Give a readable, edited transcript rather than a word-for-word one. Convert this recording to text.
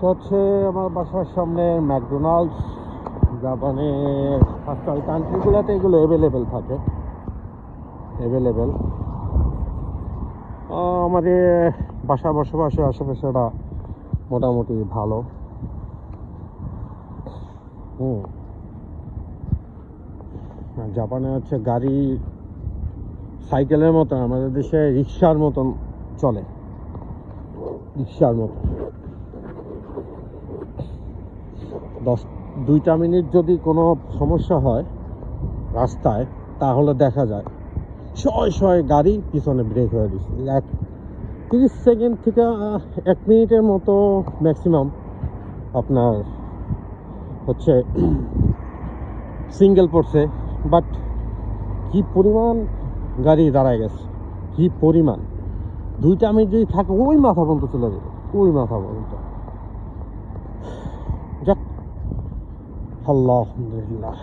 এটা হচ্ছে আমার বাসার সামনে ম্যাকডোনাল্ডস। জাপানের আজকাল কান্ট্রিগুলোতে এগুলো অ্যাভেলেবেল। আমাদের বাসা বসবাসের আশেপাশেটা মোটামুটি ভালো। জাপানে হচ্ছে গাড়ি সাইকেলের মতন, আমাদের দেশে রিক্সার মতন চলে, রিক্সার মতন। 2 মিনিট যদি কোনো সমস্যা হয় রাস্তায়, তাহলে দেখা যায় শয়ে গাড়ি পিছনে ব্রেক হয়ে দিচ্ছে। 30 সেকেন্ড থেকে 1 মিনিটের মতো ম্যাক্সিমাম আপনার হচ্ছে সিঙ্গেল পড়ছে। বাট কি পরিমাণ গাড়ি দাঁড়ায় গেছে, কি পরিমাণ! 2 মিনিট যদি থাকে ওই মাথা পর্যন্ত চলে যাবে, ওই মাথা পর্যন্ত। যাক, আলহামদুলিল্লাহ।